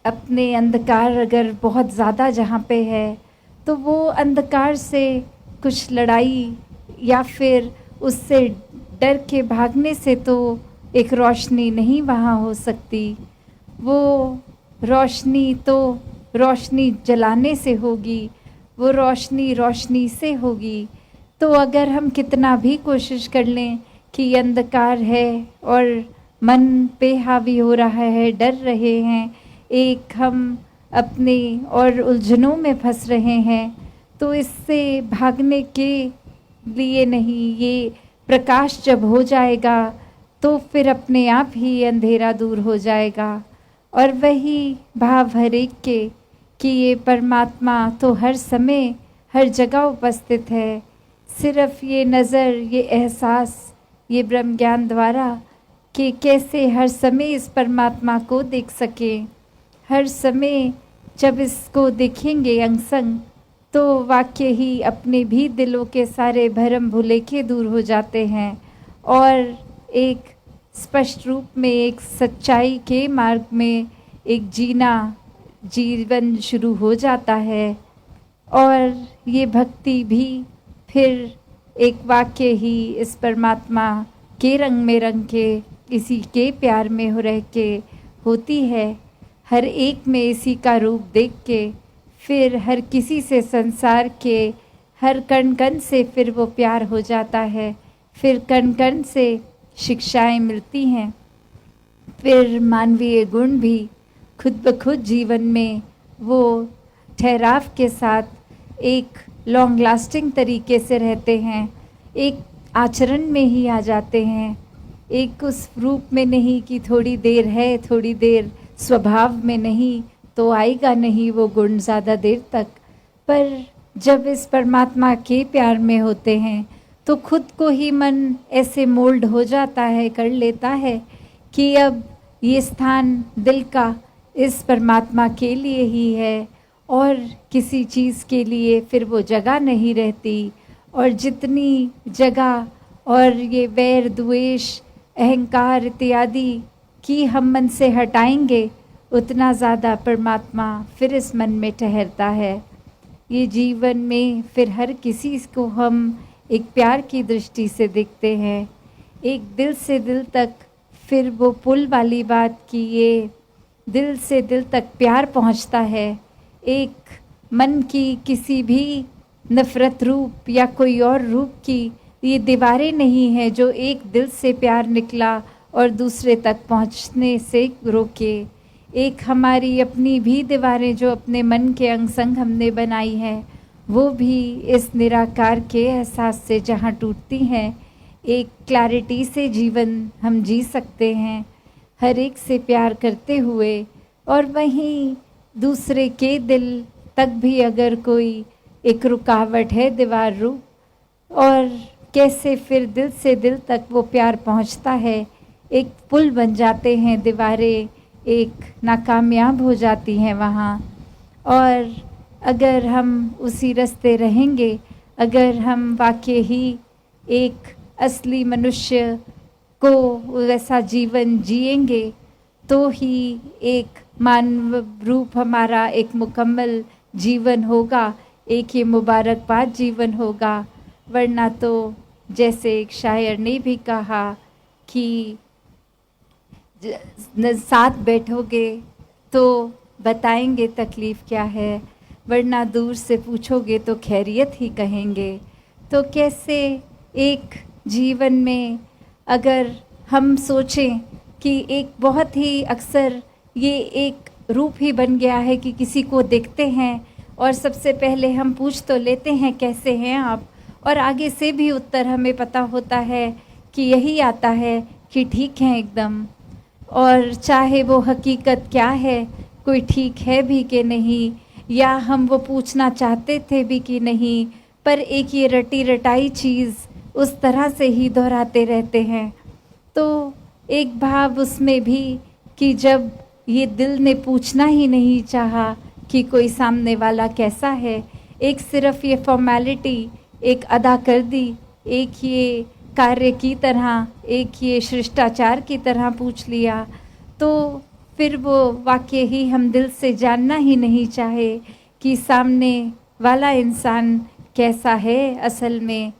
अपने अंधकार अगर बहुत ज़्यादा जहाँ पे है तो वो अंधकार से कुछ लड़ाई या फिर उससे डर के भागने से तो एक रोशनी नहीं वहाँ हो सकती। वो रोशनी तो रोशनी जलाने से होगी, वो रोशनी रोशनी से होगी। तो अगर हम कितना भी कोशिश कर लें कि अंधकार है और मन पे हावी हो रहा है, डर रहे हैं, एक हम अपने और उलझनों में फंस रहे हैं, तो इससे भागने के लिए नहीं, ये प्रकाश जब हो जाएगा तो फिर अपने आप ही अंधेरा दूर हो जाएगा। और वही भाव हर एक के कि ये परमात्मा तो हर समय हर जगह उपस्थित है। सिर्फ ये नज़र, ये एहसास, ये ब्रह्म ज्ञान द्वारा कि कैसे हर समय इस परमात्मा को देख सकें। हर समय जब इसको देखेंगे अंग संग तो वाकई ही अपने भी दिलों के सारे भरम भुलेखे दूर हो जाते हैं और एक स्पष्ट रूप में एक सच्चाई के मार्ग में एक जीवन शुरू हो जाता है। और ये भक्ति भी फिर एक वाक्य ही इस परमात्मा के रंग में रंग के, इसी के प्यार में हो रह के होती है। हर एक में इसी का रूप देख के फिर हर किसी से संसार के हर कण कण से फिर वो प्यार हो जाता है। फिर कण कण से शिक्षाएं मिलती हैं। फिर मानवीय गुण भी खुद ब खुद जीवन में वो ठहराव के साथ एक लॉन्ग लास्टिंग तरीके से रहते हैं, एक आचरण में ही आ जाते हैं, एक उस रूप में नहीं कि थोड़ी देर है, थोड़ी देर स्वभाव में नहीं तो आएगा नहीं वो गुण ज़्यादा देर तक। पर जब इस परमात्मा के प्यार में होते हैं तो खुद को ही मन ऐसे मोल्ड हो जाता है, कर लेता है कि अब ये स्थान दिल का इस परमात्मा के लिए ही है और किसी चीज़ के लिए फिर वो जगह नहीं रहती। और जितनी जगह और ये वैर द्वेष अहंकार इत्यादि की हम मन से हटाएंगे उतना ज़्यादा परमात्मा फिर इस मन में ठहरता है। ये जीवन में फिर हर किसी को हम एक प्यार की दृष्टि से देखते हैं, एक दिल से दिल तक। फिर वो पुल वाली बात कि ये दिल से दिल तक प्यार पहुंचता है। एक मन की किसी भी नफ़रत रूप या कोई और रूप की ये दीवारें नहीं हैं जो एक दिल से प्यार निकला और दूसरे तक पहुंचने से रोके। एक हमारी अपनी भी दीवारें जो अपने मन के अंग संग हमने बनाई हैं वो भी इस निराकार के एहसास से जहाँ टूटती हैं, एक क्लैरिटी से जीवन हम जी सकते हैं हर एक से प्यार करते हुए। और वहीं दूसरे के दिल तक भी अगर कोई एक रुकावट है दीवार रूप, और कैसे फिर दिल से दिल तक वो प्यार पहुंचता है, एक पुल बन जाते हैं दीवारें, एक नाकामयाब हो जाती हैं वहाँ। और अगर हम उसी रास्ते रहेंगे, अगर हम वाकई ही एक असली मनुष्य को वैसा जीवन जिएंगे तो ही एक मानव रूप हमारा एक मुकम्मल जीवन होगा, एक ये मुबारकबाद जीवन होगा। वरना तो जैसे एक शायर ने भी कहा कि साथ बैठोगे तो बताएंगे तकलीफ़ क्या है, वरना दूर से पूछोगे तो खैरियत ही कहेंगे। तो कैसे एक जीवन में अगर हम सोचें कि एक बहुत ही अक्सर ये एक रूप ही बन गया है कि किसी को देखते हैं और सबसे पहले हम पूछ तो लेते हैं कैसे हैं आप, और आगे से भी उत्तर हमें पता होता है कि यही आता है कि ठीक है एकदम। और चाहे वो हकीकत क्या है, कोई ठीक है भी कि नहीं, या हम वो पूछना चाहते थे भी कि नहीं, पर एक ये रटी रटाई चीज़ उस तरह से ही दोहराते रहते हैं। तो एक भाव उसमें भी कि जब ये दिल ने पूछना ही नहीं चाहा कि कोई सामने वाला कैसा है, एक सिर्फ ये फॉर्मेलिटी एक अदा कर दी, एक ये कार्य की तरह, एक ये शिष्टाचार की तरह पूछ लिया, तो फिर वो वाक़ई ही हम दिल से जानना ही नहीं चाहे कि सामने वाला इंसान कैसा है असल में।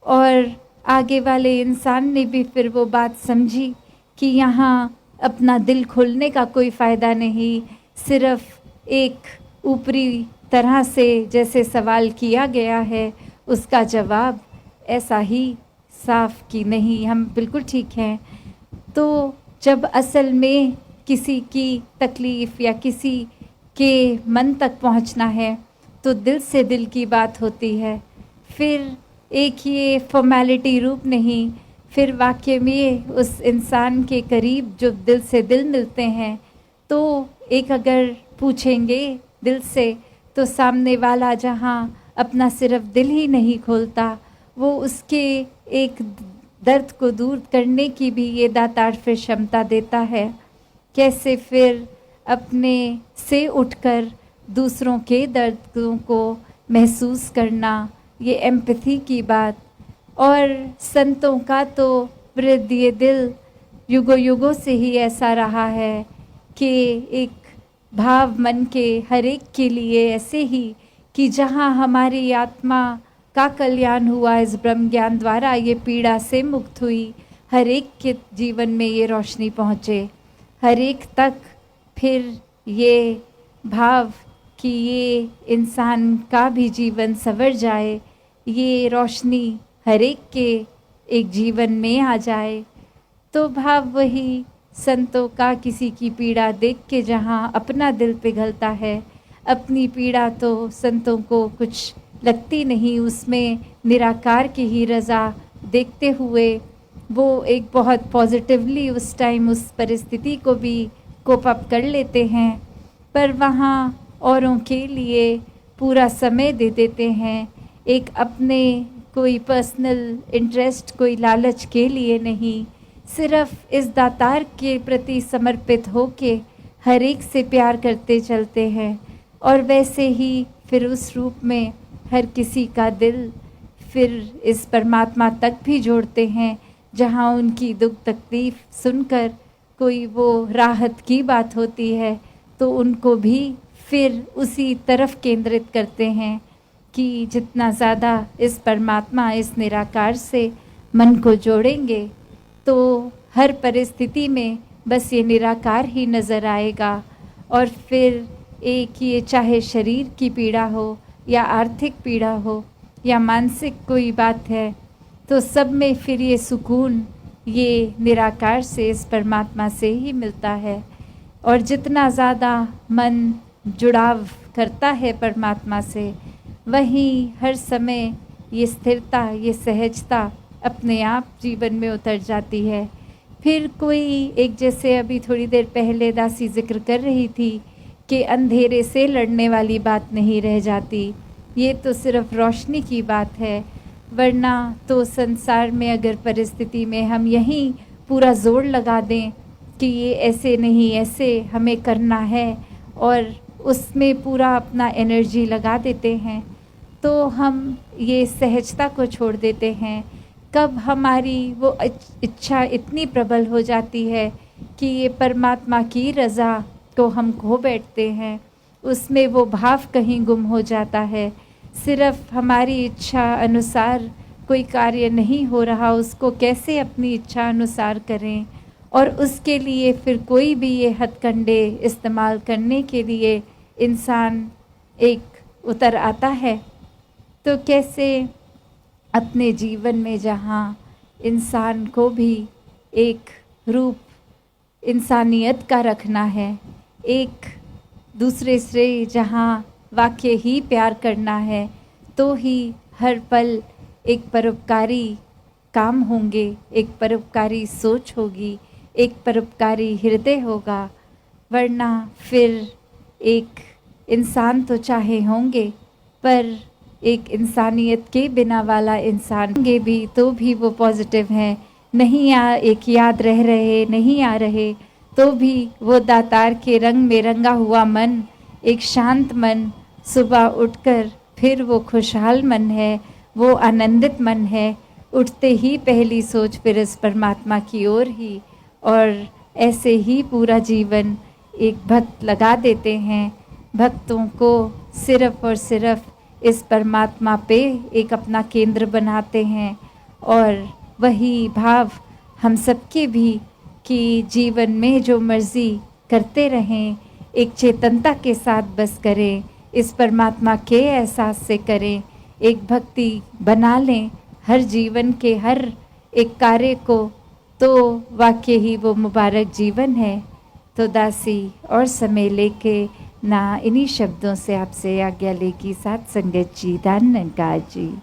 और आगे वाले इंसान ने भी फिर वो बात समझी कि यहाँ अपना दिल खोलने का कोई फ़ायदा नहीं, सिर्फ़ एक ऊपरी तरह से जैसे सवाल किया गया है उसका जवाब ऐसा ही साफ कि नहीं हम बिल्कुल ठीक हैं। तो जब असल में किसी की तकलीफ़ या किसी के मन तक पहुंचना है तो दिल से दिल की बात होती है। फिर एक ये फॉर्मेलिटी रूप नहीं, फिर वाक़ई में उस इंसान के करीब जो दिल से दिल मिलते हैं तो एक अगर पूछेंगे दिल से तो सामने वाला जहाँ अपना सिर्फ दिल ही नहीं खोलता, वो उसके एक दर्द को दूर करने की भी ये दातार फिर क्षमता देता है। कैसे फिर अपने से उठकर दूसरों के दर्दों को महसूस करना, ये एम्पैथी की बात। और संतों का तो वृद्धि दिल युगों युगों से ही ऐसा रहा है कि एक भाव मन के हर एक के लिए ऐसे ही कि जहाँ हमारी आत्मा का कल्याण हुआ इस ब्रह्म ज्ञान द्वारा, ये पीड़ा से मुक्त हुई, हर एक के जीवन में ये रोशनी पहुँचे, हर एक तक फिर ये भाव कि ये इंसान का भी जीवन संवर जाए, ये रोशनी हर एक के एक जीवन में आ जाए। तो भाव वही संतों का किसी की पीड़ा देख के जहाँ अपना दिल पिघलता है, अपनी पीड़ा तो संतों को कुछ लगती नहीं, उसमें निराकार की ही रज़ा देखते हुए वो एक बहुत पॉजिटिवली उस टाइम उस परिस्थिति को भी कोप अप कर लेते हैं। पर वहाँ औरों के लिए पूरा समय दे देते हैं, एक अपने कोई पर्सनल इंटरेस्ट, कोई लालच के लिए नहीं, सिर्फ इस दातार के प्रति समर्पित होके हर एक से प्यार करते चलते हैं। और वैसे ही फिर उस रूप में हर किसी का दिल फिर इस परमात्मा तक भी जोड़ते हैं, जहाँ उनकी दुख तकलीफ़ सुनकर कोई वो राहत की बात होती है तो उनको भी फिर उसी तरफ केंद्रित करते हैं कि जितना ज़्यादा इस परमात्मा इस निराकार से मन को जोड़ेंगे तो हर परिस्थिति में बस ये निराकार ही नज़र आएगा। और फिर एक ये चाहे शरीर की पीड़ा हो या आर्थिक पीड़ा हो या मानसिक कोई बात है तो सब में फिर ये सुकून ये निराकार से इस परमात्मा से ही मिलता है। और जितना ज़्यादा मन जुड़ाव करता है परमात्मा से, वहीं हर समय ये स्थिरता, ये सहजता अपने आप जीवन में उतर जाती है। फिर कोई एक, जैसे अभी थोड़ी देर पहले दासी जिक्र कर रही थी कि अंधेरे से लड़ने वाली बात नहीं रह जाती, ये तो सिर्फ रोशनी की बात है। वरना तो संसार में अगर परिस्थिति में हम यहीं पूरा जोर लगा दें कि ये ऐसे नहीं ऐसे हमें करना है और उसमें पूरा अपना एनर्जी लगा देते हैं तो हम ये सहजता को छोड़ देते हैं। कब हमारी वो इच्छा इतनी प्रबल हो जाती है कि ये परमात्मा की रज़ा को हम खो बैठते हैं, उसमें वो भाव कहीं गुम हो जाता है। सिर्फ हमारी इच्छा अनुसार कोई कार्य नहीं हो रहा, उसको कैसे अपनी इच्छा अनुसार करें, और उसके लिए फिर कोई भी ये हथकंडे इस्तेमाल करने के लिए इंसान एक उतर आता है। तो कैसे अपने जीवन में जहाँ इंसान को भी एक रूप इंसानियत का रखना है, एक दूसरे से जहाँ वाक़ई ही प्यार करना है, तो ही हर पल एक परोपकारी काम होंगे, एक परोपकारी सोच होगी, एक परोपकारी हृदय होगा। वरना फिर एक इंसान तो चाहे होंगे पर एक इंसानियत के बिना वाला इंसान होंगे भी तो भी वो पॉजिटिव हैं नहीं, एक याद रह रहे नहीं आ रहे तो भी वो दातार के रंग में रंगा हुआ मन, एक शांत मन, सुबह उठकर फिर वो खुशहाल मन है, वो आनंदित मन है, उठते ही पहली सोच फिर इस परमात्मा की ओर ही। और ऐसे ही पूरा जीवन एक भक्त लगा देते हैं, भक्तों को सिर्फ और सिर्फ इस परमात्मा पे एक अपना केंद्र बनाते हैं। और वही भाव हम सबके भी कि जीवन में जो मर्जी करते रहें, एक चेतनता के साथ बस करें, इस परमात्मा के एहसास से करें, एक भक्ति बना लें हर जीवन के हर एक कार्य को, तो वाकई ही वो मुबारक जीवन है। तो दासी और समय लेके ना इन्हीं शब्दों से आपसे आज्ञा लेगी साथ संगत जी, धन निरंकार जी।